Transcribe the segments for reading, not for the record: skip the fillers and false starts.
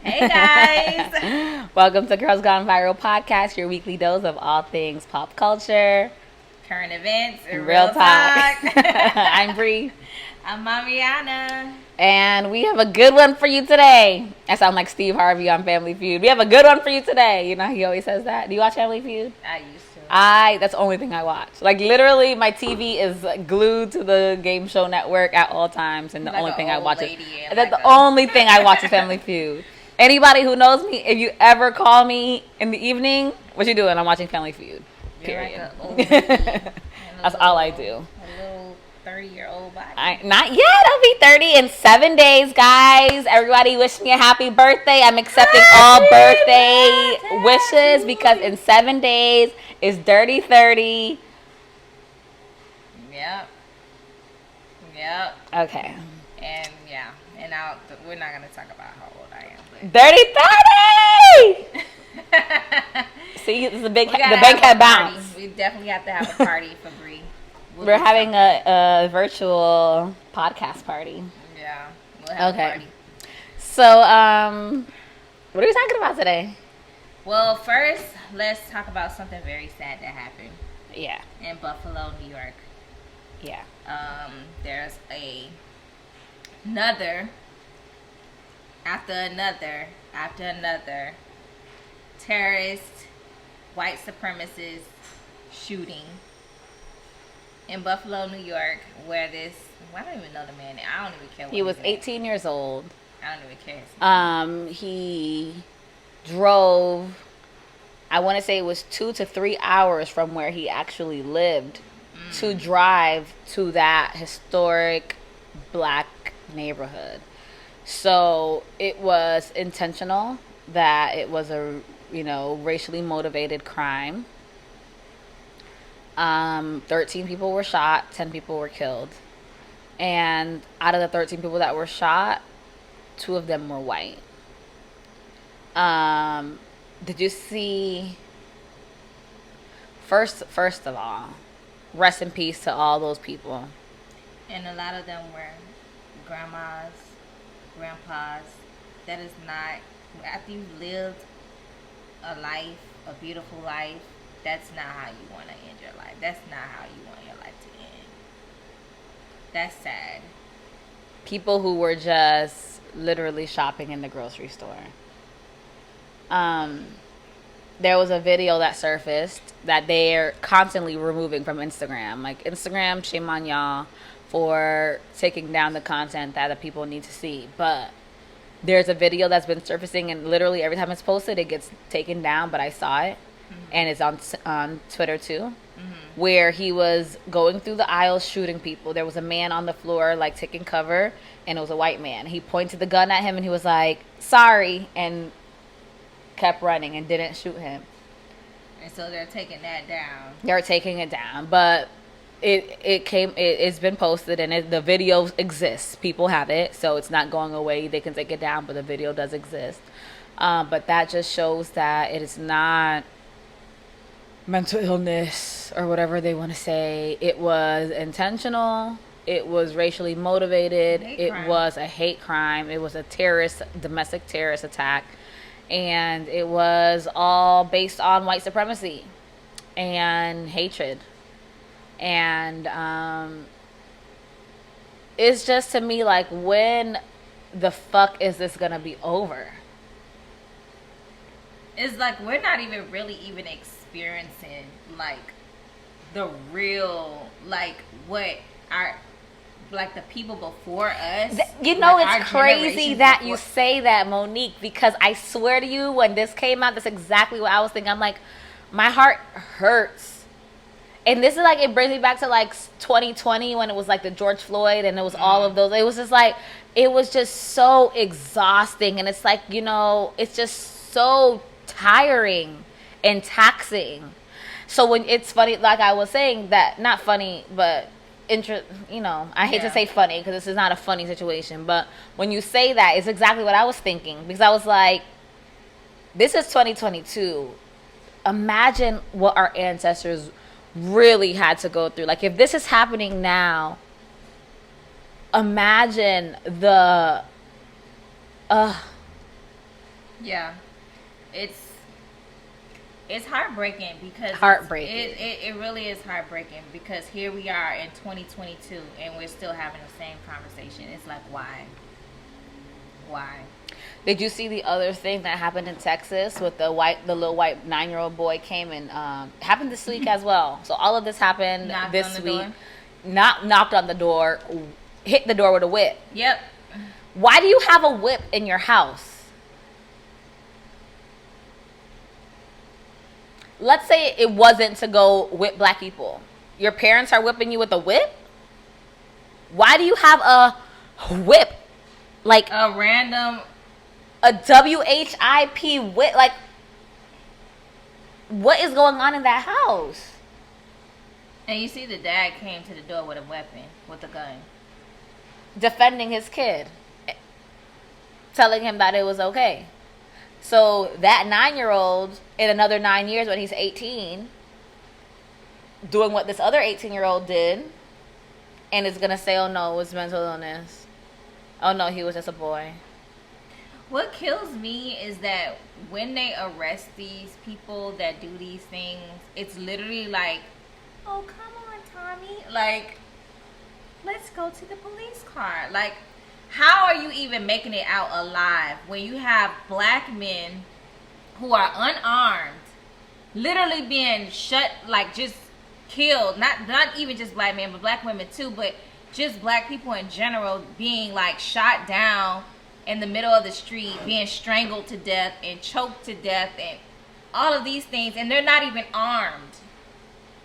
Hey guys! Welcome to Girls Gone Viral Podcast, your weekly dose of all things pop culture, Current events, and real real talk. talk. I'm Bree, I'm Mamiana. and we have a good one for you today. I sound like Steve Harvey on Family Feud. We have a good one for you today. You know he always says that. Do you watch Family Feud? I used to. That's the only thing I watch. Like literally, my TV is glued to the game show network at all times, and the Like only an thing I old watch is lady that's and the like only thing I watch is Family Feud. Anybody who knows me, if you ever call me in the evening, what you doing? I'm watching Family Feud. Period. Like an old lady and That's all I do. A little 30-year-old body. Not yet. I'll be 30 in 7 days, guys. Everybody wish me a happy birthday. I'm accepting all birthday wishes because in 7 days is dirty 30. Yep. Okay. And yeah, and now we're not gonna talk about how old I am. Dirty 30! See, this is the bank had bounced. We definitely have to have a party for Bree. We're having a virtual podcast party. Yeah. We'll have a party. So, what are we talking about today? Well, first, let's talk about something very sad that happened. Yeah. In Buffalo, New York. Yeah. There's another terrorist, white supremacist shooting in Buffalo, New York, where I don't even know the man. I don't even care. He was 18 years old. I don't even care. He drove, I want to say it was 2 to 3 hours from where he actually lived to drive to that historic black neighborhood. So it was intentional that it was a, racially motivated crime. 13 people were shot, 10 people were killed. And out of the 13 people that were shot, 2 of them were white. Did you see, first of all, rest in peace to all those people. And a lot of them were grandmas, grandpas. That is not, after you've lived a life, a beautiful life, that's not how you want to end your life. That's not how you want your life to end. That's sad. People who were just literally shopping in the grocery store. There was a video that surfaced that they're constantly removing from Instagram. Like, Instagram, shame on y'all for taking down the content that the people need to see. But there's a video that's been surfacing, and literally every time it's posted, it gets taken down. But I saw it, and it's on Twitter too, where he was going through the aisles shooting people. There was a man on the floor, like, taking cover, and it was a white man. He pointed the gun at him, and he was like, sorry, and kept running and didn't shoot him. And so they're taking that down. They're taking it down, but it's been posted, and the video exists. People have it, so it's not going away. They can take it down, but the video does exist. But that just shows that it is not mental illness or whatever they want to say. It was intentional. It was racially motivated. It was a hate crime. It was a domestic terrorist attack. And it was all based on white supremacy and hatred. And it's just, to me, like, when the fuck is this gonna be over? It's like we're not even really experiencing, like, the real, like, what our, like, the people before us. It's crazy that you say that, Monique, because I swear to you, when this came out, that's exactly what I was thinking. I'm like, my heart hurts. And this is like, it brings me back to like 2020 when it was like the George Floyd and it was all of those. It was just like, it was just so exhausting. And it's like, it's just so tiring and taxing. So when it's funny, like I was saying, that, not funny, but I hate to say funny because this is not a funny situation, but when you say that, it's exactly what I was thinking, because I was like, this is 2022. Imagine what our ancestors really had to go through. Like, if this is happening now, imagine Yeah, it's it's heartbreaking because Heartbreaking. it really is heartbreaking because here we are in 2022 and we're still having the same conversation. It's like why? Did you see the other thing that happened in Texas with the little white 9-year-old boy came and happened this week as well. So all of this happened this week. Door. Not knocked on the door, hit the door with a whip. Yep. Why do you have a whip in your house? Let's say it wasn't to go whip black people. Your parents are whipping you with a whip? Why do you have a whip? Like a random... a WHIP whip? Like, what is going on in that house? And you see the dad came to the door with a weapon, with a gun. Defending his kid. Telling him that it was okay. So that 9-year-old, in another 9 years when he's 18, doing what this other 18-year-old did, and is going to say, oh no, it was mental illness. Oh no, he was just a boy. What kills me is that when they arrest these people that do these things, it's literally like, oh, come on, Tommy. Like, let's go to the police car. Like, how are you even making it out alive when you have black men who are unarmed, literally being shut, like just killed? Not even just black men, but black women too, but just black people in general being like shot down in the middle of the street, being strangled to death and choked to death and all of these things, and they're not even armed.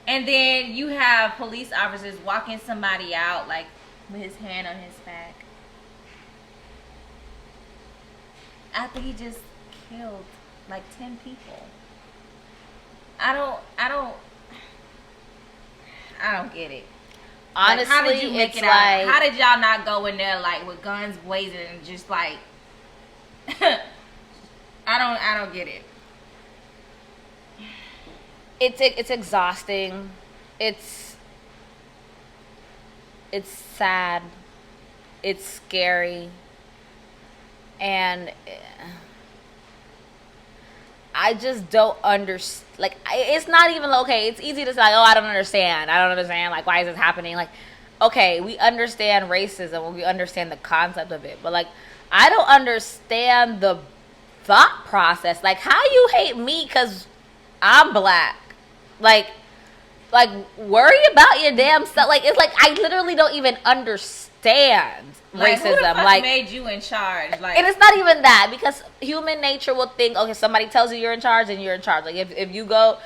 And then you have police officers walking somebody out like with his hand on his back after he just killed like 10 people. I don't get it. Honestly, like, how did you make it out? How did y'all not go in there like with guns blazing and just like I don't get it. It's exhausting. It's sad. It's scary. And I just don't understand. Like, it's not even okay. It's easy to say, like, oh, I don't understand. Like, why is this happening? Like, okay, we understand racism. We understand the concept of it. But, like, I don't understand the thought process. Like, how you hate me because I'm black? Like, worry about your damn self. Like, it's like I literally don't even understand racism. Who the fuck like, made you in charge? Like, and it's not even that, because human nature will think, okay, somebody tells you you're in charge, and you're in charge. Like, if you go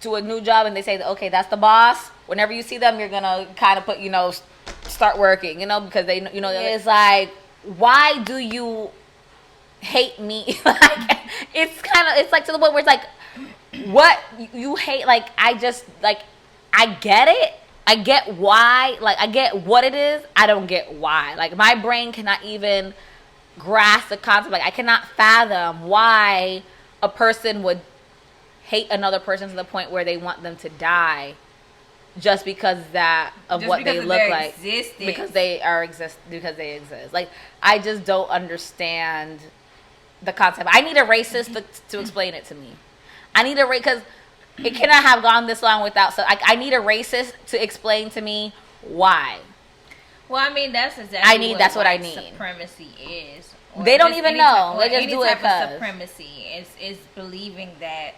to a new job and they say, okay, that's the boss, whenever you see them, you're gonna kind of put, start working, because they, it's like, why do you hate me? Like, it's like to the point where it's like, what you hate? Like, I just, like, I get it. I get why. Like, I get what it is. I don't get why. Like, my brain cannot even grasp the concept. Like, I cannot fathom why a person would hate another person to the point where they want them to die just because what they look like. Existence. Because they exist. Like, I just don't understand the concept. I need a racist to explain it to me. I need a because it cannot have gone this long without. So I need a racist to explain to me why. Well, I mean, that's exactly that's what I need. Supremacy is. They don't even know. They just do it because supremacy is believing that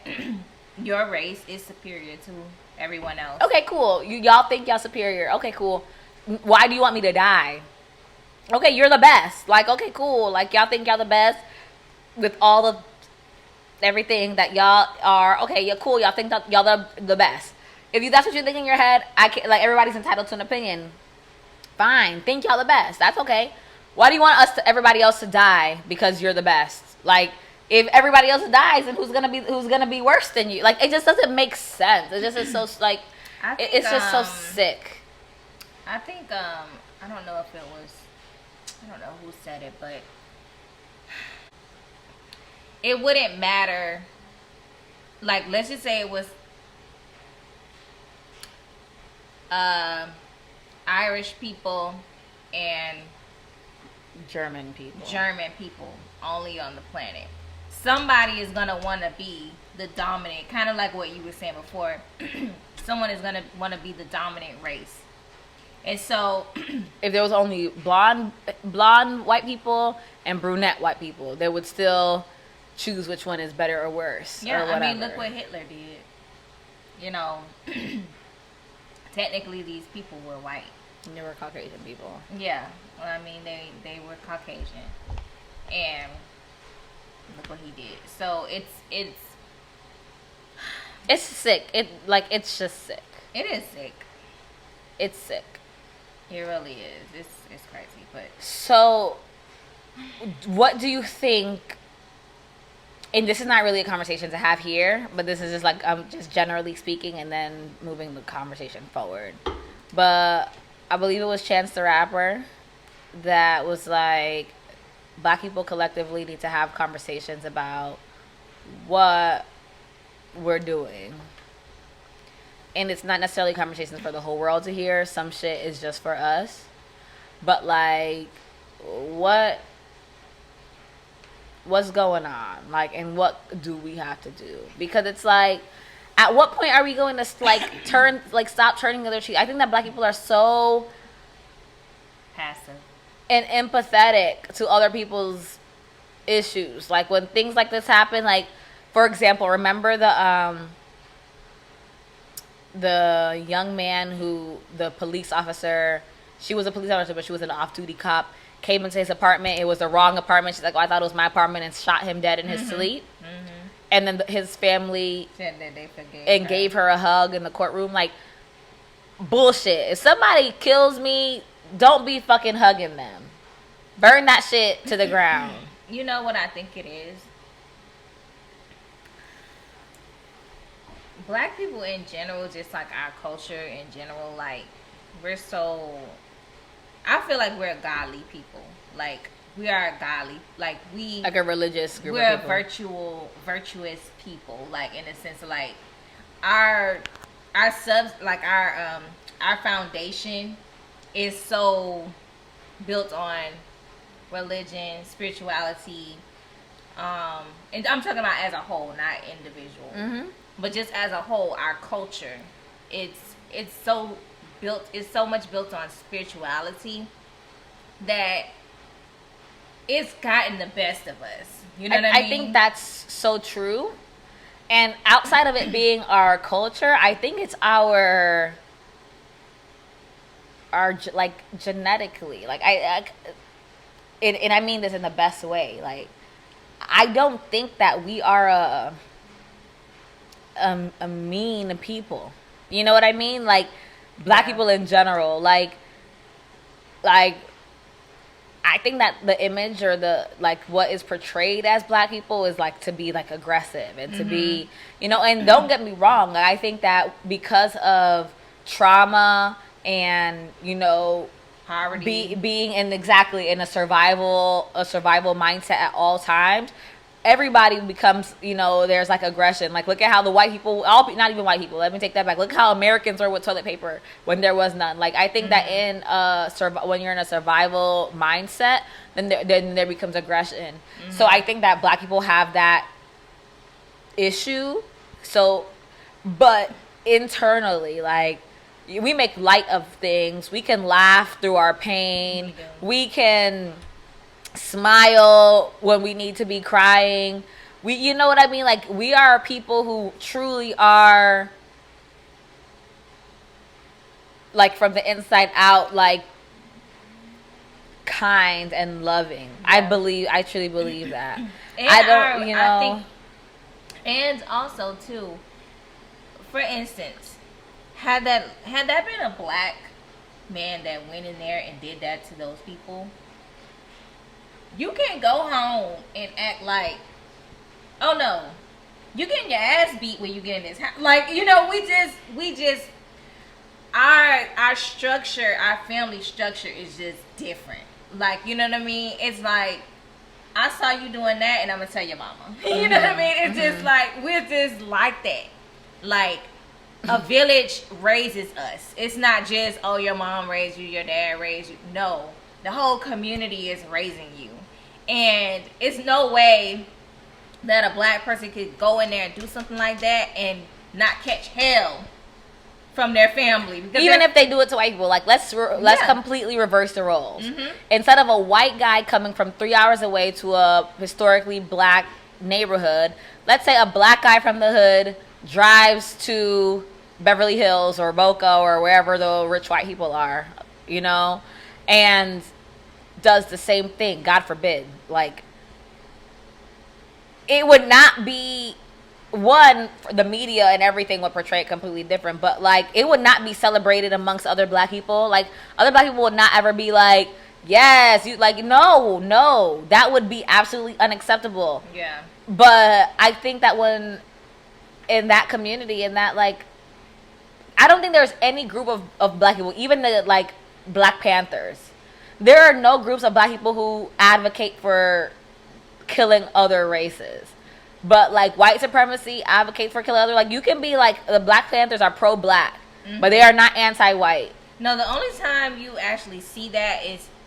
your race is superior to everyone else. Okay, cool. Y'all think y'all superior. Okay, cool. Why do you want me to die? Okay, you're the best. Like, okay, cool. Like, y'all think y'all the best with all the everything that y'all are. Okay, yeah, cool. Y'all think that y'all the best. If that's what you think in your head, I can, like, everybody's entitled to an opinion. Fine, think y'all the best. That's okay. Why do you want everybody else to die because you're the best? Like, if everybody else dies, then who's gonna be worse than you? Like, it just doesn't make sense. It just is so like, it's just so sick. I think I don't know if it was, I don't know who said it, but it wouldn't matter. Like, let's just say it was Irish people and German people only on the planet. somebody is gonna want to be the dominant, kind of like what you were saying before. Someone is gonna want to be the dominant race, and so if there was only blonde white people and brunette white people, they would still choose which one is better or worse. Yeah, or whatever. I mean, look what Hitler did. You know, technically these people were white. They were Caucasian people. Yeah, well, I mean, they were Caucasian, and look what he did. So it's sick. It's just sick. It is sick. It's sick. It really is. It's crazy, but so what do you think? And this is not really a conversation to have here, but this is just like just generally speaking, and then moving the conversation forward. But I believe it was Chance the Rapper that was like, Black people collectively need to have conversations about what we're doing. And it's not necessarily conversations for the whole world to hear. Some shit is just for us. But like, what's going on? Like, and what do we have to do? Because it's like, at what point are we going to like stop turning the other cheek? I think that Black people are so passive and empathetic to other people's issues. Like when things like this happen, like for example, remember the young man who the police officer, she was a police officer, but she was an off-duty cop, came into his apartment. It was the wrong apartment. She's like, oh, I thought it was my apartment, and shot him dead in his sleep. And then his family said that they forgave and gave her a hug in the courtroom. Like, bullshit. If somebody kills me, don't be fucking hugging them. Burn that shit to the ground. You know what I think it is? Black people in general, just like our culture in general, like, we're so... I feel like we're godly people. Like, we are godly. Like, like a religious group we're of people. virtuous people. Like, in the sense of, like, our foundation is so built on religion, spirituality, and I'm talking about as a whole, not individual. Mm-hmm. But just as a whole, our culture, it's so much built on spirituality that it's gotten the best of us. You know what I mean? I think that's so true. And outside of it being our culture, I think it's our like genetically. Like and I mean this in the best way. Like, I don't think that we are a mean people. You know what I mean? Like, Black people in general. Like I think that the image or the, like, what is portrayed as Black people is like to be like aggressive and to be, you know, and don't get me wrong. I think that because of trauma and, you know, poverty, being in a survival mindset at all times, everybody becomes, you know, there's like aggression. Like, look at how the white people, not even white people, let me take that back. Look how Americans were with toilet paper when there was none. Like, I think that when you're in a survival mindset, then there becomes aggression. So I think that Black people have that issue. So, but internally, like, we make light of things. We can laugh through our pain. We can smile when we need to be crying. You know what I mean? Like, we are people who truly are, like, from the inside out, like, kind and loving. Yeah. I truly believe that. And and also too, for instance, had that been a Black man that went in there and did that to those people, you can't go home and act like, oh no, you getting your ass beat when you get in this house. Like, you know, we just our structure, our family structure is just different. Like, you know what I mean? It's like, I saw you doing that and I'm gonna tell your mama. You know what I mean? It's just like, we're just like that. Like, a village raises us. It's not just, oh, your mom raised you, your dad raised you. No, the whole community is raising you. And it's no way that a black person could go in there and do something like that and not catch hell from their family. Because even if they do it to white people, like let's completely reverse the roles. Mm-hmm. Instead of a white guy coming from 3 hours away to a historically black neighborhood, let's say a black guy from the hood drives to Beverly Hills or Boca or wherever the rich white people are, you know, and does the same thing. God forbid. Like, it would not be, one, the media and everything would portray it completely different, but like it would not be celebrated amongst other black people. Like, other black people would not ever be like, yes, you, like, no, that would be absolutely unacceptable. Yeah. But I think that when in that community, in that, like, I don't think there's any group of black people, even the, like, Black Panthers. There are no groups of black people who advocate for killing other races. But, like, white supremacy advocate for killing other. Like, you can be, like, the Black Panthers are pro-black, mm-hmm. but they are not anti-white. No, the only time you actually see that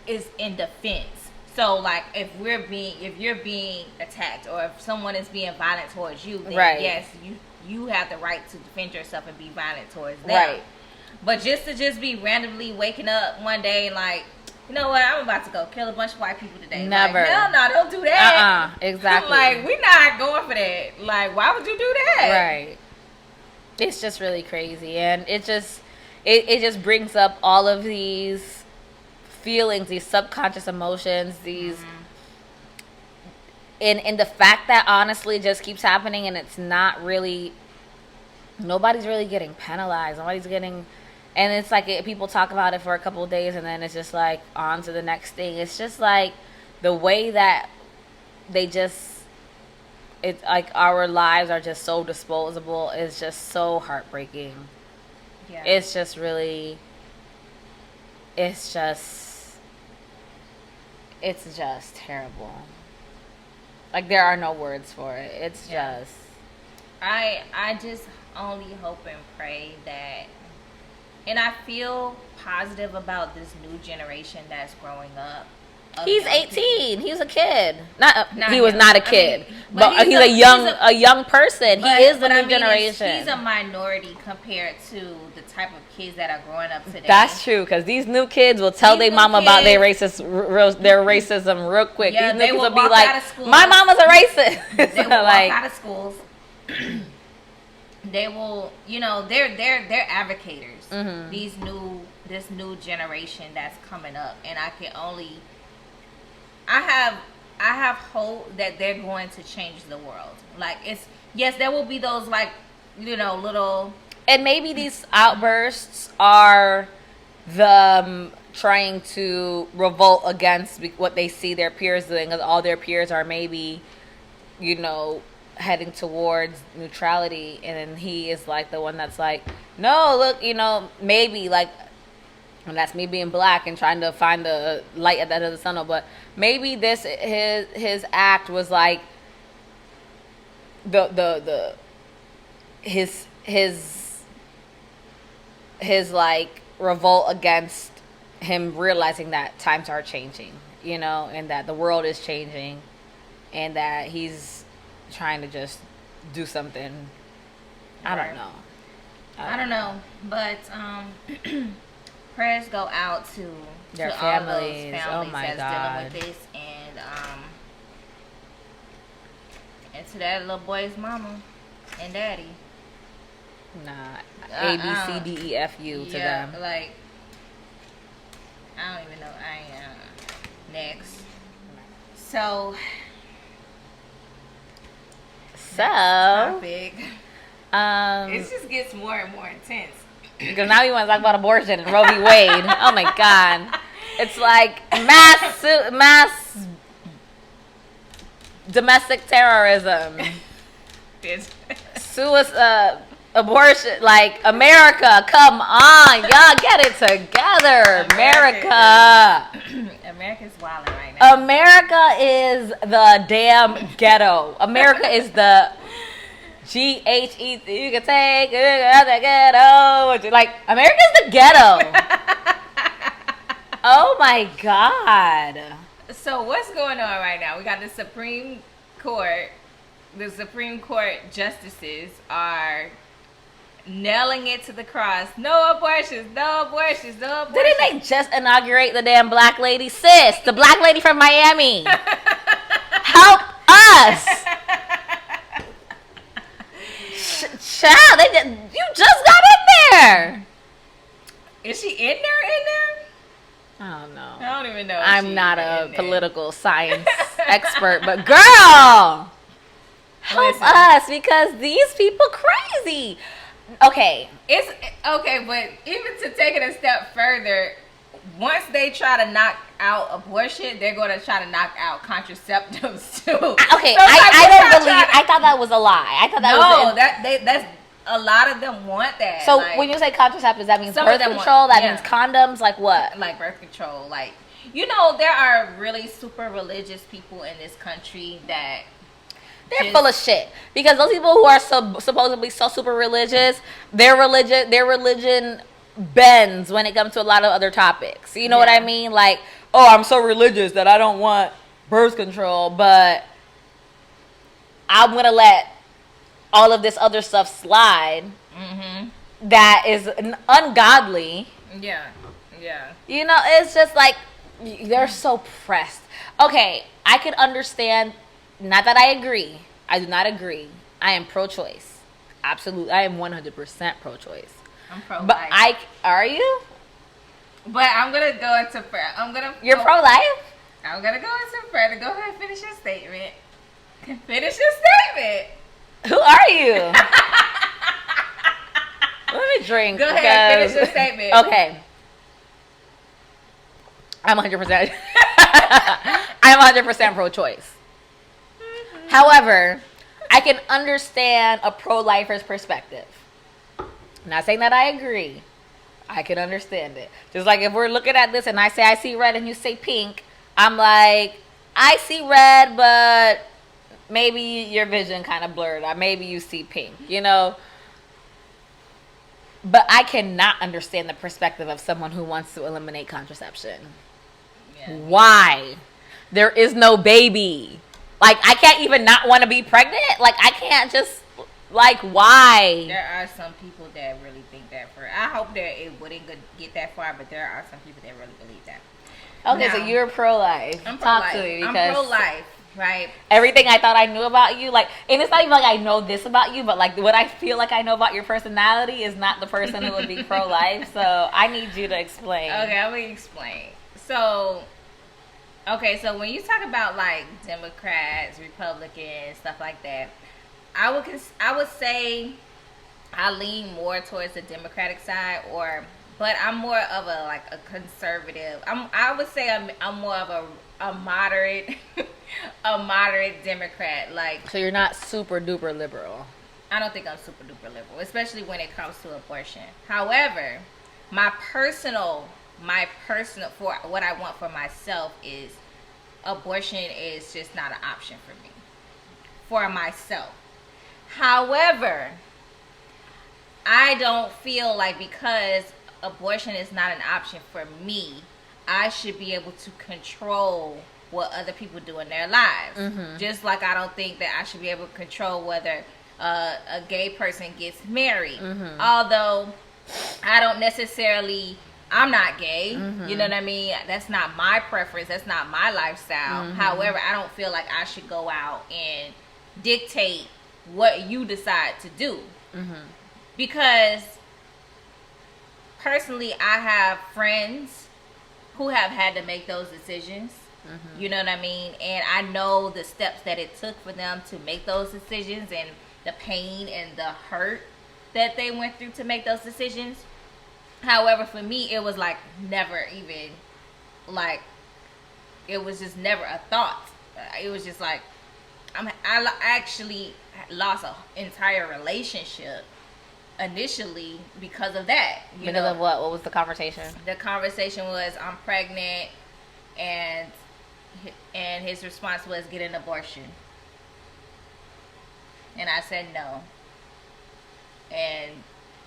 is in defense. So, like, if you're being attacked or if someone is being violent towards you, then right. yes, you have the right to defend yourself and be violent towards them. Right. But just to be randomly waking up one day and like, you know what, I'm about to go kill a bunch of white people today. Never. Like, hell no, don't do that. Exactly. I'm like, we're not going for that. Like, why would you do that? Right. It's just really crazy. And it just brings up all of these feelings, these subconscious emotions, these... Mm-hmm. And the fact that honestly just keeps happening and it's not really, nobody's really getting penalized. Nobody's getting, and it's like people talk about it for a couple of days and then it's just like on to the next thing. It's just like the way that they just, it's like our lives are just so disposable is just so heartbreaking. Yeah. It's just really, it's just terrible. Like, there are no words for it. It's just... I just only hope and pray that... And I feel positive about this new generation that's growing up. He's 18. He's a kid. He was not a kid. But he's a young person. He is the new generation. He's a minority compared to the type of kids that are growing up today. That's true, because these new kids will tell their mama about their racism real quick. Yeah, these new kids will be like, my mama's a racist. They will walk out of schools. They will, they're advocators. Mm-hmm. This new generation that's coming up, and I have hope that they're going to change the world. Like, there will be those, like, little... And maybe these outbursts are them trying to revolt against what they see their peers doing, because all their peers are maybe, heading towards neutrality, and then he is, like, the one that's like, no, look, maybe, like... And that's me being black and trying to find the light at the end of the tunnel. But maybe his act was like his like revolt against him realizing that times are changing, and that the world is changing, and that he's trying to just do something. I don't know. I don't know, but prayers go out to their families. Oh my God. Dealing with this, and to that little boy's mama and daddy. Nah, A B C D E F U to them. Like, I don't even know. Next. So. Topic. It just gets more and more intense. Because now we want to talk about abortion and Roe v. Wade. Oh my God. It's like mass domestic terrorism. Suicide, abortion. Like, America, come on. Y'all get it together. America. America's wilding right now. America is the damn ghetto. America is the... GHET, you can take the ghetto. Like, America's the ghetto. Oh my God. So what's going on right now? We got the Supreme Court the Supreme Court justices are nailing it to the cross. No abortions, no abortions, no abortions. Didn't they just inaugurate the damn black lady? Sis, the black lady from Miami. Help us. Child, you just got in there. Is she in there? I don't know. I don't even know. I'm not a political science expert, but girl, help us, because these people crazy. Okay. It's okay, but even to take it a step further, once they try to knock out abortion, they're going to try to knock out contraceptives too. Okay, so I don't believe. I thought that was a lie. I thought that was that's a lot of them want that. So when you say contraceptives, that means birth control. That means condoms. Like what? Like birth control. Like, you know, there are really super religious people in this country that. They're full of shit, because those people who are supposedly so super religious, their religion bends when it comes to a lot of other topics. You know what I mean? Like, oh, I'm so religious that I don't want birth control, but I'm gonna let all of this other stuff slide. Mm-hmm. That is ungodly. Yeah. You know, it's just like they're so pressed. Okay, I can understand. Not that I agree. I do not agree. I am pro-choice. Absolutely. I am 100% pro-choice. I'm pro-life. But are you? But I'm going to go into You're pro-life? I'm going to go into further. Go ahead and finish your statement. Finish your statement. Who are you? Let me drink. Go ahead and finish your statement. Okay. I'm 100%. I'm 100% pro-choice. However, I can understand a pro-lifer's perspective. I'm not saying that I agree. I can understand it. Just like if we're looking at this and I say I see red and you say pink, I'm like, I see red, but maybe your vision kind of blurred. Or maybe you see pink, you know? But I cannot understand the perspective of someone who wants to eliminate contraception. Yeah. Why? There is no baby. Like, I can't even not want to be pregnant. Like, I can't just, like, why? There are some people that really think that. I hope that it wouldn't get that far, but there are some people that really believe that. Okay, now, so you're pro-life. I'm pro-life. Talk to me, because I'm pro-life, right? Everything I thought I knew about you, like, and it's not even like I know this about you, but, like, what I feel like I know about your personality is not the person who would be pro-life. So I need you to explain. Okay, I'm going to explain. So... Okay, so when you talk about like Democrats, Republicans, stuff like that, I would say I lean more towards the Democratic side, but I'm more of a conservative. I would say I'm more of a moderate a moderate Democrat. Like, so you're not super duper liberal. I don't think I'm super duper liberal, especially when it comes to abortion. However, my personal for what I want for myself is abortion is just not an option for me, for myself. However, I don't feel like because abortion is not an option for me, I should be able to control what other people do in their lives. Mm-hmm. Just like I don't think that I should be able to control whether a gay person gets married. Mm-hmm. Although I don't necessarily... I'm not gay, you know what I mean? That's not my preference. That's not my lifestyle. Mm-hmm. However, I don't feel like I should go out and dictate what you decide to do. Mm-hmm. Because personally, I have friends who have had to make those decisions. Mm-hmm. You know what I mean? And I know the steps that it took for them to make those decisions and the pain and the hurt that they went through to make those decisions. However, for me, it was like never even, like, it was just never a thought. It was just like, I actually lost an entire relationship initially because of that. Because of what? What was the conversation? The conversation was, I'm pregnant, and his response was, get an abortion. And I said no. And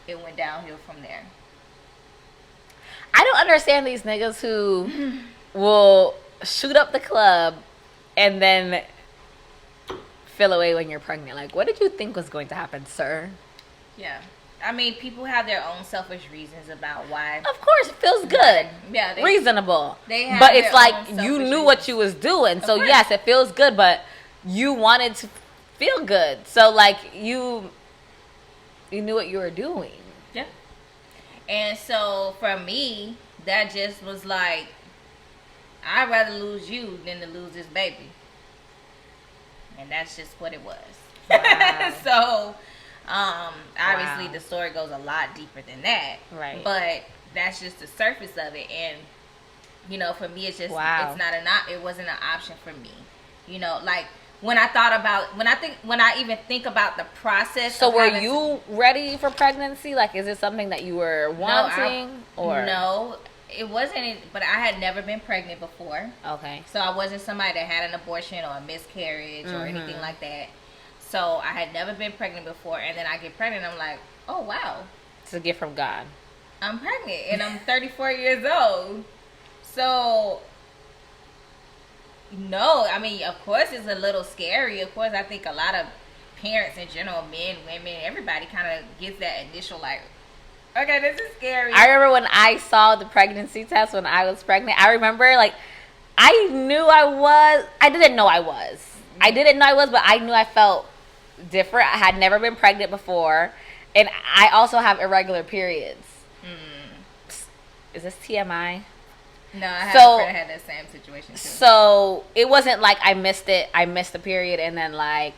it went downhill from there. I don't understand these niggas who will shoot up the club and then feel away when you're pregnant. Like, what did you think was going to happen, sir? Yeah. I mean, people have their own selfish reasons about why. Of course, it feels good. Yeah. Reasonable. They have but it's their like own you selfish knew what reasons. you was doing. So, yes, it feels good, but you wanted to feel good. So, like, you knew what you were doing. Yeah. And so, for me, that just was like, I'd rather lose you than to lose this baby. And that's just what it was. Wow. So, obviously the story goes a lot deeper than that. Right. But that's just the surface of it. And, you know, for me, it's just, it wasn't an option for me. You know, like, when I even think about the process. So were you ready for pregnancy? Like, is it something that you were wanting? No, it wasn't. But I had never been pregnant before. Okay. So I wasn't somebody that had an abortion or a miscarriage or anything like that. So I had never been pregnant before. And then I get pregnant. I'm like, oh, wow. It's a gift from God. I'm pregnant. And I'm 34 years old. So... No, I mean, of course it's a little scary. Of course, I think a lot of parents in general, men, women, everybody kind of gets that initial like, okay, this is scary. I remember when I saw the pregnancy test when I was pregnant. I remember like I didn't know I was. I didn't know I was, but I knew I felt different. I had never been pregnant before, and I also have irregular periods. Is this TMI? No, I had a friend that had that same situation too. So it wasn't like I missed it. I missed the period, and then like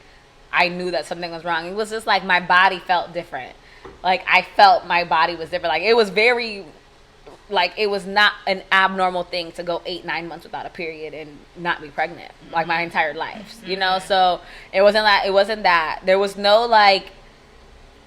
I knew that something was wrong. It was just like my body felt different. Like I felt my body was different. Like it was very, like it was not an abnormal thing to go 8-9 months without a period and not be pregnant. Like my entire life, you know. So it wasn't that. It wasn't that. There was no like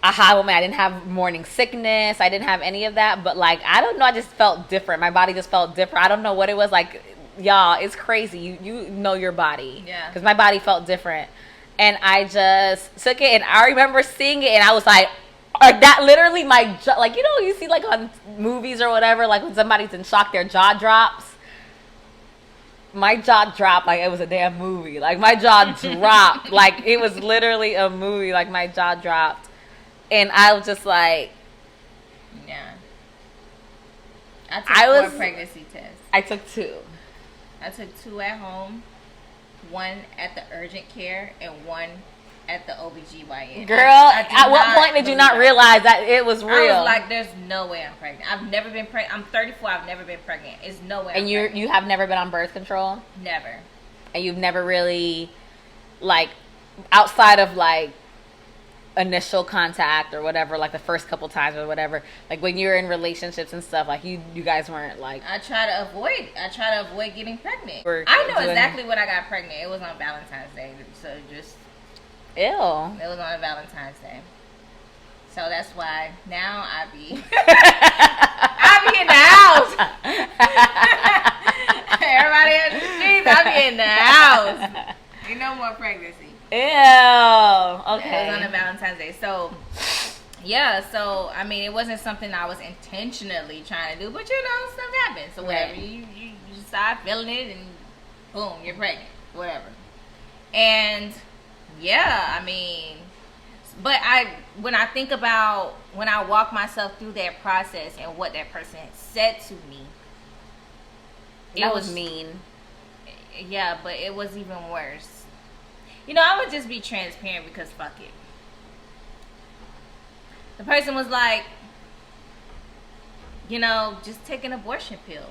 aha moment. I didn't have morning sickness. I didn't have any of that. But like I don't know. I just felt different. My body just felt different. I don't know what it was. Like y'all, it's crazy. You know your body. Yeah. Because my body felt different, and I just took it. And I remember seeing it, and I was like that literally my jaw, like you know you see like on movies or whatever, like when somebody's in shock, their jaw drops. My jaw dropped like it was a damn movie. Like my jaw dropped like it was literally a movie. Like my jaw dropped. And I was just like, yeah. I took 4 pregnancy tests. I took 2. I took 2 at home, 1 at the urgent care, and 1 at the OBGYN. Girl, at what point did you not realize that it was real? I was like, there's no way I'm pregnant. I've never been pregnant. I'm 34. I've never been pregnant. It's no way. And you have never been on birth control? Never. And you've never really, like, outside of like initial contact or whatever, like the first couple times or whatever, like when you're in relationships and stuff, like you guys weren't like. I try to avoid getting pregnant. I know exactly when I got pregnant. It was on Valentine's Day, so just. Ew. It was on a Valentine's Day, so that's why now I be in the house. Everybody in the streets, I be in the house. Ain't no more pregnancy. Ew. Okay. It was on a Valentine's Day. So, yeah. So, I mean, it wasn't something I was intentionally trying to do. But, you know, stuff happens. So, whatever. Right. You start feeling it and, boom, you're pregnant. Whatever. And, yeah, I mean, but when I think about, when I walk myself through that process and what that person said to me. It was mean. Yeah, but it was even worse. You know, I would just be transparent because fuck it. The person was like, you know, just take an abortion pill.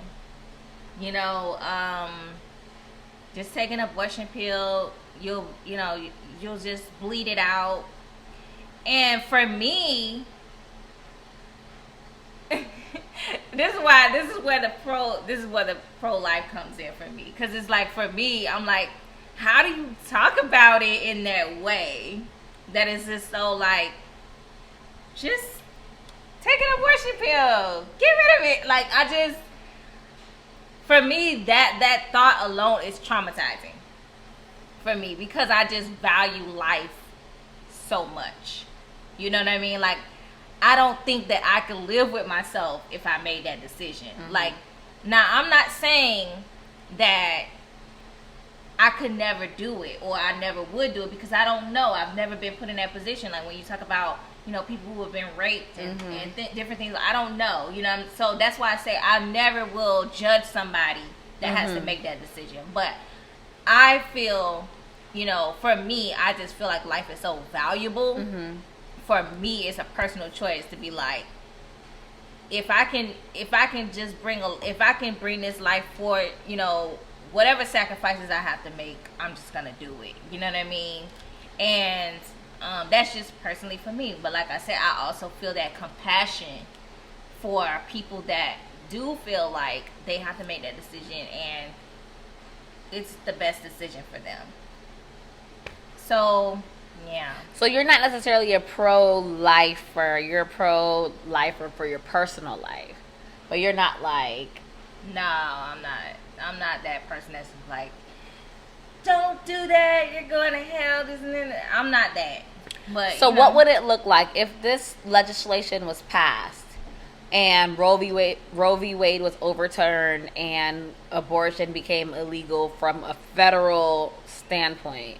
You know, just take an abortion pill. You'll just bleed it out. And for me, this is where the pro-life comes in for me. Because it's like, for me, I'm like, how do you talk about it in that way that is just so like, just take an abortion pill, get rid of it. Like, for me, that thought alone is traumatizing for me, because I just value life so much. You know what I mean? Like, I don't think that I could live with myself if I made that decision. Mm-hmm. Like, now I'm not saying that I could never do it, or I never would do it, because I don't know. I've never been put in that position. Like when you talk about, you know, people who have been raped and, different things, I don't know. You know, so that's why I say I never will judge somebody that has to make that decision. But I feel, you know, for me, I just feel like life is so valuable. For me, it's a personal choice to be like, if I can bring this life forward, you know, whatever sacrifices I have to make, I'm just gonna do it. You know what I mean? And that's just personally for me. But like I said, I also feel that compassion for people that do feel like they have to make that decision, and it's the best decision for them. So, yeah. So you're not necessarily a pro-lifer. You're a pro-lifer for your personal life. But you're not like... No, I'm not. I'm not that person that's like, don't do that, you're going to hell, this and that. I'm not that. But so what would it look like if this legislation was passed and Roe v. Wade was overturned and abortion became illegal from a federal standpoint?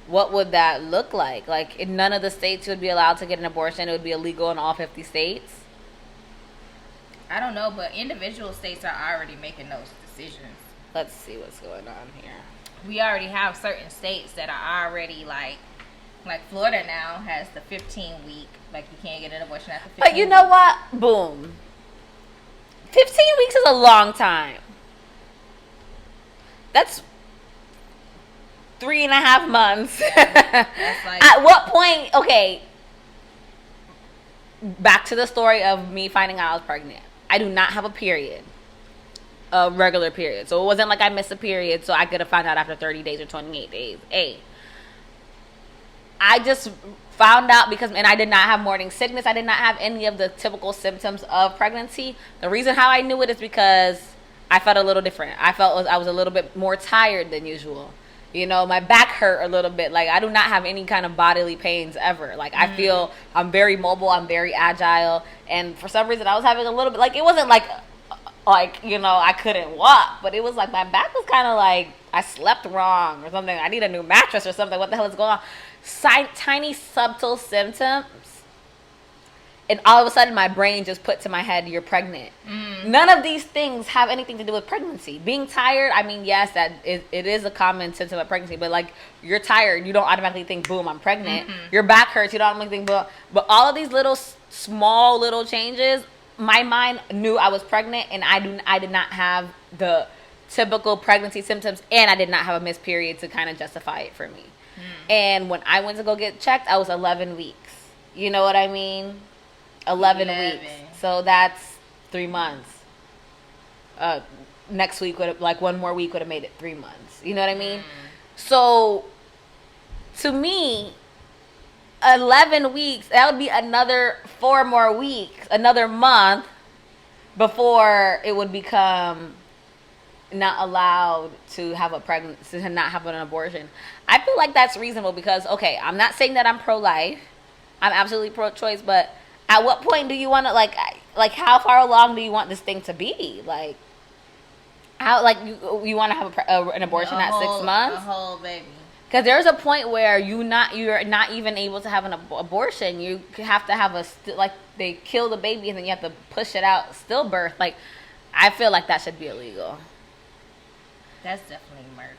What would that look like? Like, in none of the states would be allowed to get an abortion. It would be illegal in all 50 states. I don't know, but individual states are already making those decisions. Let's see what's going on here. We already have certain states that are already like Florida now has the 15-week, like you can't get an abortion after 15 But you know what? Boom. 15 weeks is a long time. That's 3.5 months. That's like, at what point, okay, back to the story of me finding out I was pregnant. I do not have a period. A regular period. So it wasn't like I missed a period so I could have found out after 30 days or 28 days. I just found out and I did not have morning sickness. I did not have any of the typical symptoms of pregnancy. The reason how I knew it is because I felt a little different. I felt I was a little bit more tired than usual. You know, my back hurt a little bit. Like, I do not have any kind of bodily pains ever. Like, I feel I'm very mobile. I'm very agile. And for some reason, I was having a little bit, like, it wasn't like, you know, I couldn't walk. But it was like my back was kind of like I slept wrong or something. I need a new mattress or something. What the hell is going on? Tiny, subtle symptoms. And all of a sudden, my brain just put to my head, you're pregnant. None of these things have anything to do with pregnancy. Being tired, I mean, yes, it is a common symptom of pregnancy. But, like, you're tired. You don't automatically think, boom, I'm pregnant. Your back hurts. You don't automatically think, boom. But all of these little, small little changes, my mind knew I was pregnant. And I did not have the typical pregnancy symptoms. And I did not have a missed period to kind of justify it for me. And when I went to go get checked, I was 11 weeks. You know what I mean? 11 weeks. So that's 3 months. Next week would have, like, one more week would have made it 3 months. You know what I mean? So to me, 11 weeks, that would be another 4 more weeks, another month before it would become not allowed to have a pregnancy, to not have an abortion. I feel like that's reasonable because, okay, I'm not saying that I'm pro-life. I'm absolutely pro-choice, but at what point do you want to, like how far along do you want this thing to be? Like, how, like, you want to have an abortion at 6 months? A whole baby. Because there's a point where you're not even able to have an abortion. You have to have they kill the baby and then you have to push it out, stillbirth. Like, I feel like that should be illegal. That's definitely murder.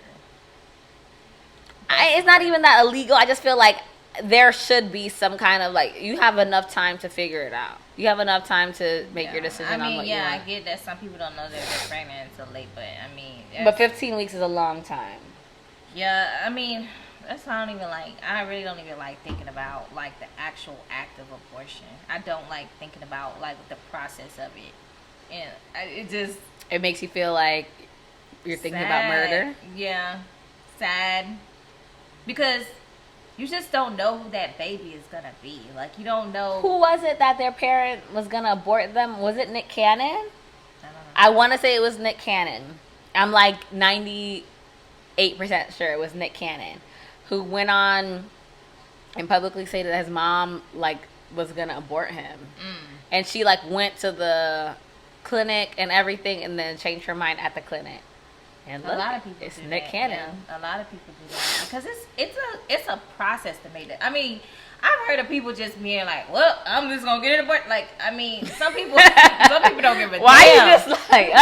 It's not even that illegal. I just feel like there should be some kind of, like, you have enough time to figure it out. You have enough time to make your decision on what you want. I get that some people don't know they're pregnant until late, but I mean... But 15 weeks is a long time. Yeah, I mean, that's why I really don't even like thinking about, like, the actual act of abortion. I don't like thinking about, like, the process of it. And it just... It makes you feel like you're thinking about murder? Yeah. Sad. Because you just don't know who that baby is going to be. Like, you don't know... Who was it that their parent was going to abort them? Was it Nick Cannon? I don't know. I want to say it was Nick Cannon. I'm like 98% sure it was Nick Cannon, who went on and publicly said that his mom, like, was going to abort him. And she, like, went to the clinic and everything and then changed her mind at the clinic. And A look, lot of people it's do Nick that. Cannon. Yeah, a lot of people do that because it's a process to make that. I mean, I've heard of people just being like, "Well, I'm just gonna get it," but like, I mean, some people don't give a Why damn. you just like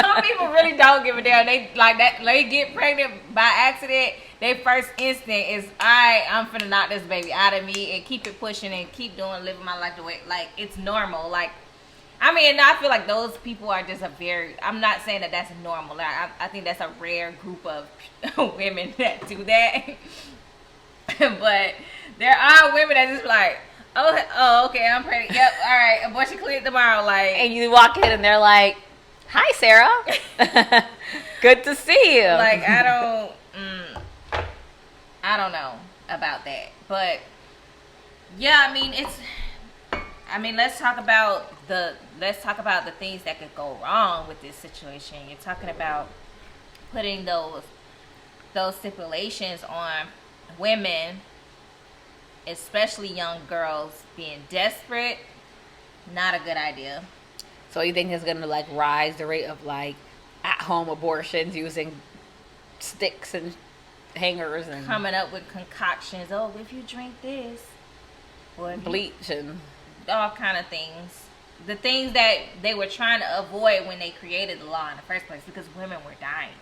Some people really don't give a damn. They like that. They get pregnant by accident. Their first instinct is, "Alright, I'm finna knock this baby out of me and keep it pushing and keep living my life the way like it's normal." Like, I mean, I feel like those people are just I'm not saying that that's normal. I think that's a rare group of women that do that. But there are women that just like, oh, okay, I'm pregnant. Yep, all right, abortion clinic tomorrow. Like, and you walk in and they're like, "Hi, Sarah. Good to see you." Like, I don't know about that, but yeah, I mean, let's talk about the things that could go wrong with this situation. You're talking about putting those stipulations on women, especially young girls, being desperate. Not a good idea. So you think it's gonna like rise the rate of like at-home abortions using sticks and hangers and coming up with concoctions? Oh, if you drink this, or bleach and all kind of things. The things that they were trying to avoid when they created the law in the first place, because women were dying.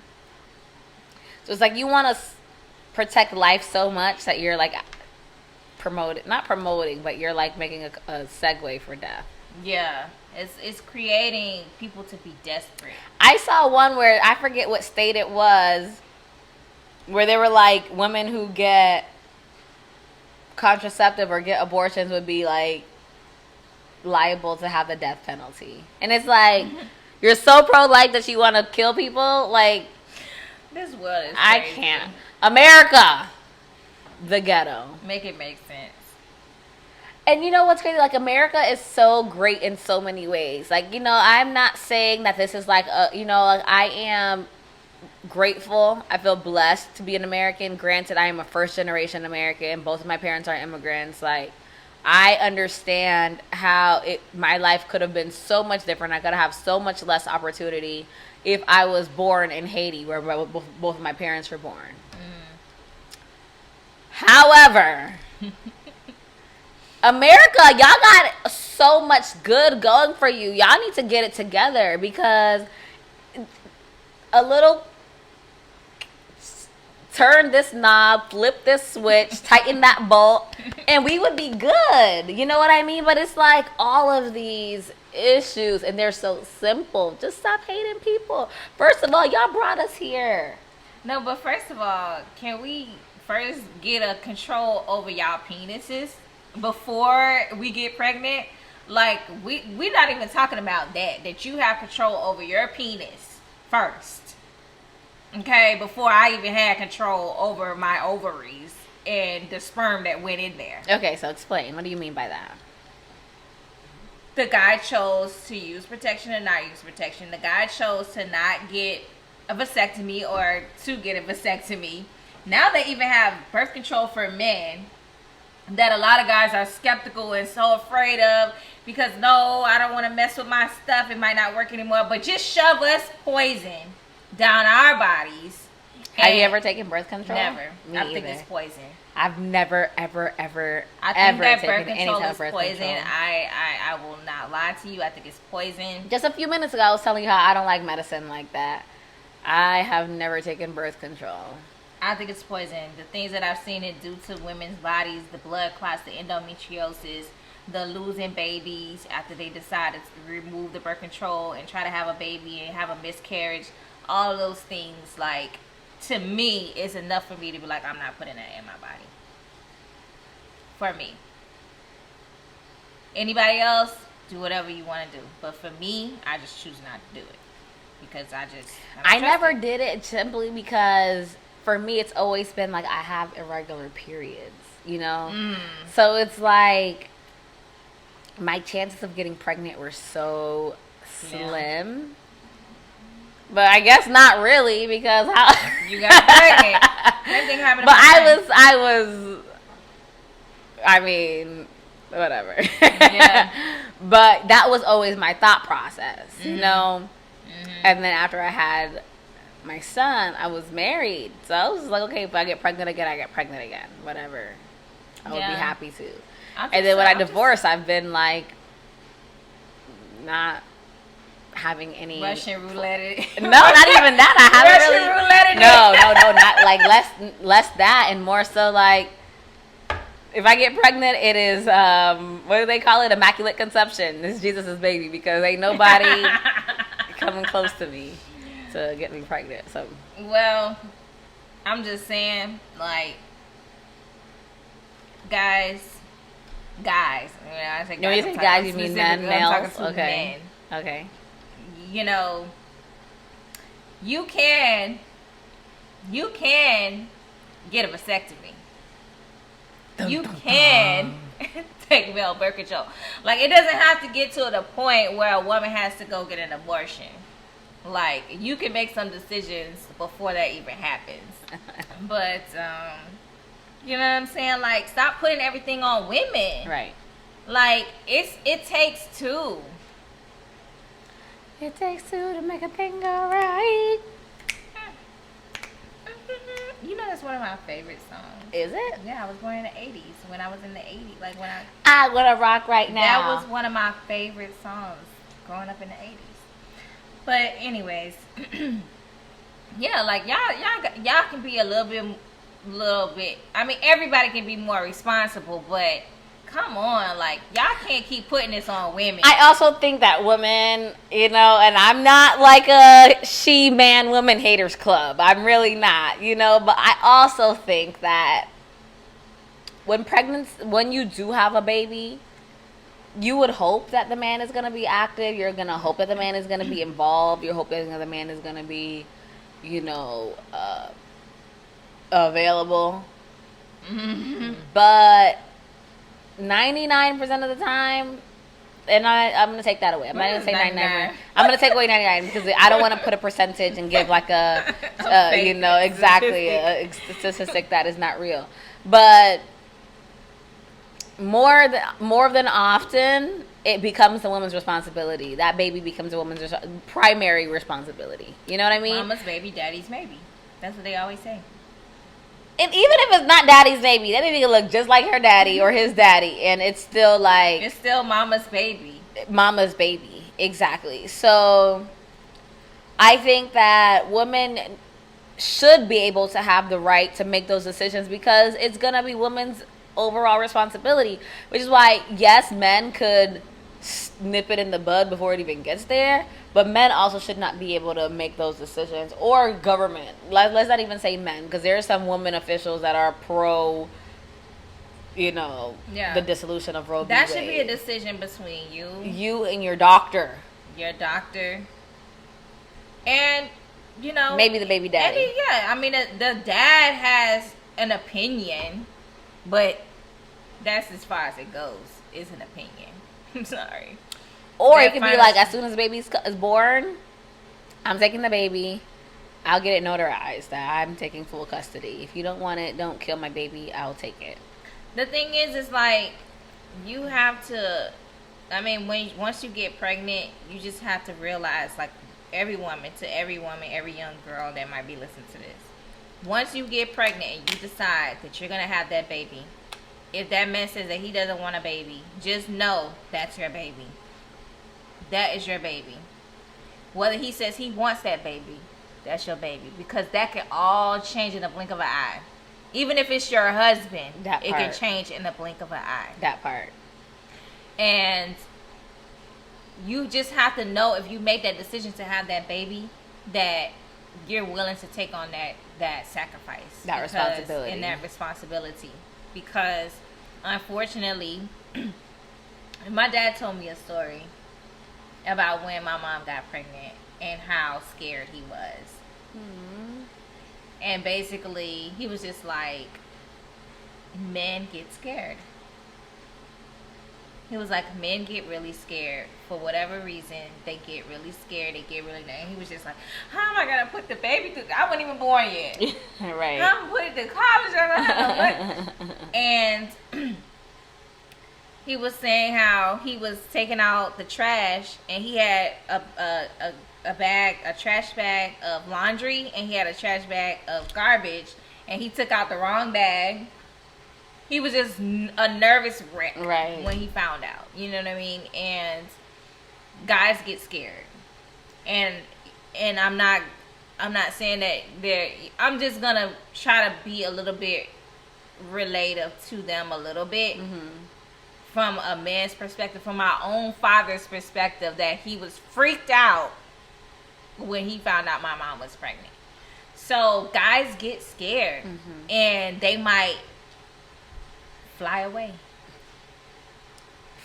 So it's like you want to protect life so much that you're like not promoting, but you're like making a segue for death. Yeah, it's creating people to be desperate. I saw one where I forget what state it was, where they were like women who get contraceptive or get abortions would be like liable to have the death penalty. And it's like, you're so pro-life that you want to kill people? Like, this world is crazy. I can't. America, the ghetto. Make it make sense. And you know what's crazy? Like, America is so great in so many ways. Like, you know, I'm not saying that this is like a, you know, like I am grateful. I feel blessed to be an American. Granted, I am a first generation American. Both of my parents are immigrants. Like, I understand how my life could have been so much different. I could have so much less opportunity if I was born in Haiti, where both of my parents were born. However, America, y'all got so much good going for you. Y'all need to get it together, because a little turn this knob, flip this switch, tighten that bolt, and we would be good. You know what I mean? But it's like all of these issues, and they're so simple. Just stop hating people. First of all, y'all brought us here. No, but first of all, can we first get a control over y'all penises before we get pregnant? Like, we're not even talking about that you have control over your penis first, okay, before I even had control over my ovaries and the sperm that went in there. Okay, so explain. What do you mean by that? The guy chose to use protection or not use protection. The guy chose to not get a vasectomy or to get a vasectomy. Now they even have birth control for men that a lot of guys are skeptical and so afraid of, because no, I don't want to mess with my stuff. It might not work anymore. But just shove us poison down our bodies. Have you ever taken birth control? Never. Me I think either. it's poison. I've never, ever, ever, I think that birth taken any control type is of birth poison. control. I will not lie to you. I think it's poison. Just a few minutes ago, I was telling you how I don't like medicine like that. I have never taken birth control. I think it's poison. The things that I've seen it do to women's bodies, the blood clots, the endometriosis, the losing babies after they decided to remove the birth control and try to have a baby and have a miscarriage, all of those things, like, to me, is enough for me to be like, I'm not putting that in my body. For me. Anybody else, do whatever you want to do. But for me, I just choose not to do it. Because I never did it simply because for me, it's always been like I have irregular periods, you know? So it's like my chances of getting pregnant were so slim. Yeah. But I guess not really, because you got pregnant. Everything happened. But I mean, whatever. Yeah. But that was always my thought process, you know? And then after I had my son, I was married. So I was like, okay, if I get pregnant again, I get pregnant again. Whatever. I would be happy to. And then when I divorced, I've been like not having any Russian roulette. No, not even that. I haven't Russian roulette. No, not like less that, and more so like if I get pregnant, it is what do they call it? Immaculate conception. It's Jesus' baby because ain't nobody coming close to me to get me pregnant. So well, I'm just saying, like, guys. When I say guys, when you say guys, you mean men, males? Okay. Men. Okay. You know, you can get a vasectomy. You can take male birth control. Like, it doesn't have to get to the point where a woman has to go get an abortion. Like, you can make some decisions before that even happens. But you know what I'm saying? Like, stop putting everything on women. Right. Like, it takes two. It takes two to make a thing go right. You know, that's one of my favorite songs. Is it? Yeah, I was born in the 80s. When I was in the 80s. Like, when I wanna rock right now. That was one of my favorite songs growing up in the 80s. But anyways, yeah, like, y'all can be a little bit. I mean, everybody can be more responsible, but come on, like, y'all can't keep putting this on women. I also think that women, you know, and I'm not like a she-man-woman haters club. I'm really not, you know, but I also think that when you do have a baby, you would hope that the man is going to be active. You're going to hope that the man is going to be involved. You're hoping that the man is going to be, you know, available. Mm-hmm. But 99% of the time, and I'm going to take that away. I'm not going to say 99. I'm going to take away 99 because I don't want to put a percentage and give like a you know, exactly a statistic that is not real. But more than often, it becomes the woman's responsibility. That baby becomes a woman's primary responsibility. You know what I mean? Mama's baby, daddy's maybe. That's what they always say. And even if it's not daddy's baby, that baby can look just like her daddy or his daddy, and it's still like... It's still mama's baby. Mama's baby, exactly. So, I think that women should be able to have the right to make those decisions because it's going to be women's overall responsibility. Which is why, yes, men could nip it in the bud before it even gets there, but men also should not be able to make those decisions, or government. Let's not even say men, because there are some women officials that are pro, you know, the dissolution of Roe v. That Wade. should be a decision between you and your doctor, and, you know, maybe the baby daddy. I mean, the dad has an opinion, but that's as far as it goes. It's an opinion. I'm sorry. Or it could be like, as soon as the baby is born, I'm taking the baby. I'll get it notarized that I'm taking full custody. If you don't want it, don't kill my baby. I'll take it. The thing is like, you have to, I mean, once you get pregnant, you just have to realize, like, every woman, every young girl that might be listening to this. Once you get pregnant and you decide that you're going to have that baby, if that man says that he doesn't want a baby, just know that's your baby. That is your baby. Whether he says he wants that baby, that's your baby. Because that can all change in the blink of an eye. Even if it's your husband, it can change in the blink of an eye. That part. And you just have to know, if you make that decision to have that baby, that you're willing to take on that sacrifice. That responsibility. And that responsibility. Because, unfortunately, my dad told me a story about when my mom got pregnant and how scared he was. Mm-hmm. And basically, he was just like, men get scared. He was like, men get really scared. For whatever reason, they get really scared. They get really... And he was just like, how am I going to put the baby through... I wasn't even born yet. Right. How am I going to put it to college? I don't have no money. And he was saying how he was taking out the trash and he had a trash bag of laundry, and he had a trash bag of garbage, and he took out the wrong bag. He was just a nervous wreck when he found out. You know what I mean? And guys get scared, and I'm not saying that they're. I'm just gonna try to be a little bit relative to them a little bit. From a man's perspective, from my own father's perspective, that he was freaked out when he found out my mom was pregnant. So guys get scared, and they might fly away.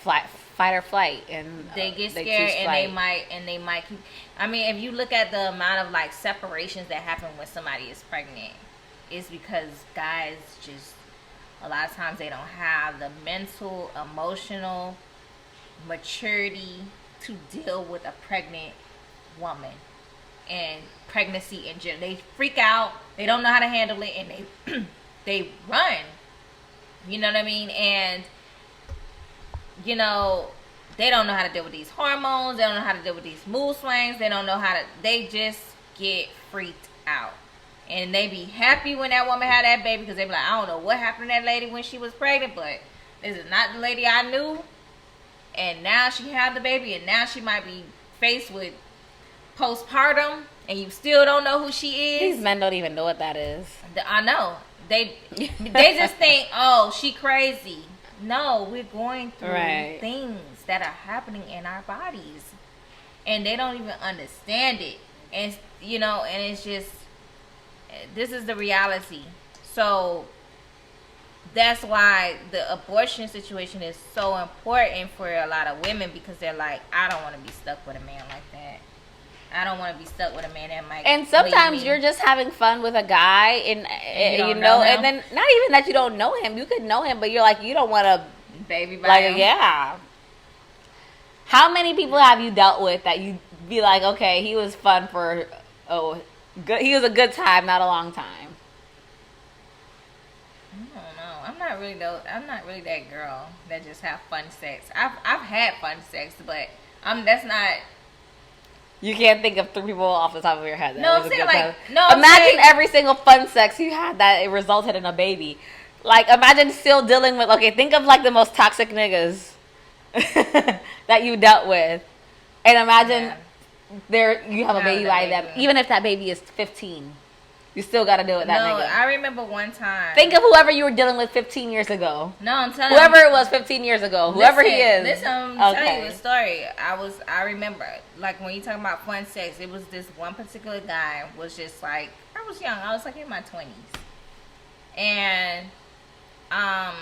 Fight or flight, and they get scared, and they might keep. I mean, if you look at the amount of like separations that happen when somebody is pregnant, it's because guys just, a lot of times they don't have the mental, emotional maturity to deal with a pregnant woman and pregnancy in general. They freak out. They don't know how to handle it, and they run. You know what I mean? And you know, they don't know how to deal with these hormones. They don't know how to deal with these mood swings. They don't know how to. They just get freaked out. And they be happy when that woman had that baby, because they be like, I don't know what happened to that lady when she was pregnant, but this is not the lady I knew. And now she had the baby, and now she might be faced with postpartum, and you still don't know who she is. These men don't even know what that is. I know. They just think, oh, she crazy. No, we're going through things that are happening in our bodies, and they don't even understand it. And you know, and it's just, this is the reality. So that's why the abortion situation is so important for a lot of women, because they're like, I don't want to be stuck with a man like that. I don't want to be stuck with a man that might. And sometimes you're just having fun with a guy, and you know, and then not even that you don't know him. You could know him, but you're like, you don't want to baby by him. Yeah. How many people have you dealt with that you be like, okay, he was fun for good. He was a good time, not a long time. I don't know. I'm not really that girl that just have fun sex. I've had fun sex, but that's not. You can't think of 3 people off the top of your head. No, I'm saying like, imagine every single fun sex you had that it resulted in a baby. Like, imagine still dealing with. Okay, think of like the most toxic niggas that you dealt with, and imagine you have a baby by them. Even if that baby is 15, you still got to deal with that nigga. I remember one time. Think of whoever you were dealing with 15 years ago. No, I'm telling you. Whoever it was 15 years ago. Whoever he is. Listen, I'm telling you a story. I remember, like, when you talking about fun sex, it was this one particular guy was just like, I was young. I was like in my 20s. And I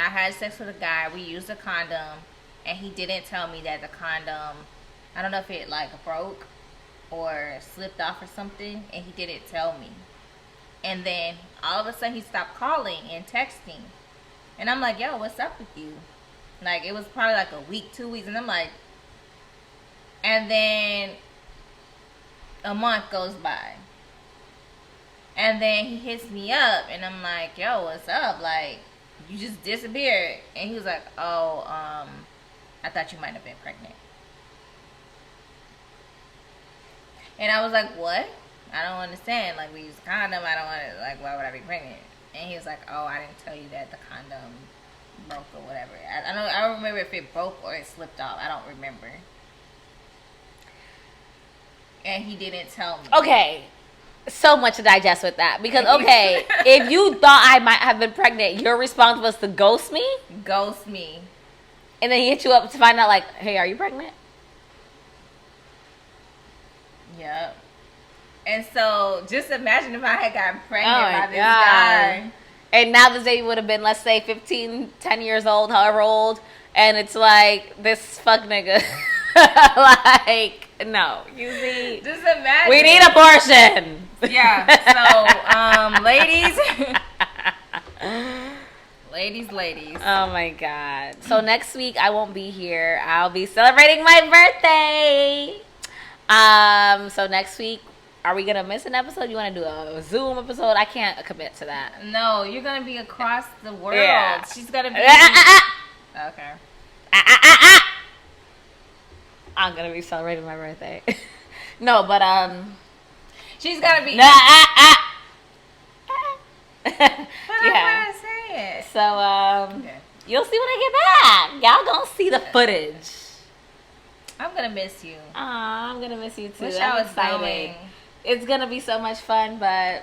had sex with a guy. We used a condom, and he didn't tell me that the condom, I don't know if it like broke or slipped off or something, and he didn't tell me. And then all of a sudden he stopped calling and texting, and I'm like, yo, what's up with you? Like, it was probably like a week, 2 weeks, and I'm like, and then a month goes by, and then he hits me up, and I'm like, yo, what's up? Like, you just disappeared. And he was like, oh, I thought you might have been pregnant. And I was like, what? I don't understand. Like, we use a condom. I don't want to, like, why would I be pregnant? And he was like, oh, I didn't tell you that the condom broke or whatever. I don't remember if it broke or it slipped off. I don't remember. And he didn't tell me. Okay. So much to digest with that. Because, okay, if you thought I might have been pregnant, your response was to ghost me? Ghost me. And then he hit you up to find out, like, hey, are you pregnant? Yep. And so, just imagine if I had gotten pregnant by this guy. And now this baby would have been, let's say, 15, 10 years old, however old. And it's like, this fuck nigga. Like, no. You see? Just imagine. We need abortion. Yeah. So, ladies. Oh, my God. So, next week, I won't be here. I'll be celebrating my birthday. So next week Are we gonna miss an episode? You want to do a Zoom episode? I can't commit to that. No, you're gonna be across the world. Yeah. She's gonna be. Okay. I'm gonna be celebrating my birthday. No, but she's gonna be. Yeah. I say it. So okay. You'll see when I get back. Y'all gonna see the footage. I'm gonna miss you. I'm gonna miss you too. Wish I'm I was excited. going. It's gonna be so much fun, but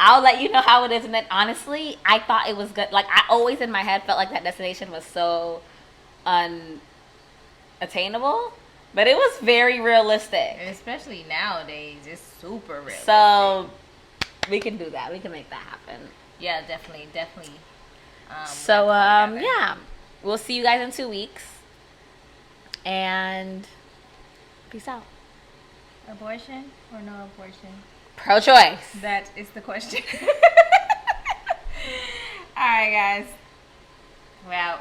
I'll let you know how it is. And then honestly, I thought it was good. Like I always in my head felt like that destination was so unattainable, but it was very realistic. And especially nowadays, it's super realistic. So we can do that. We can make that happen. Yeah, definitely. Yeah, we'll see you guys in 2 weeks, and peace out. Abortion or no abortion? Pro-choice. That is the question. All right, guys. We're out.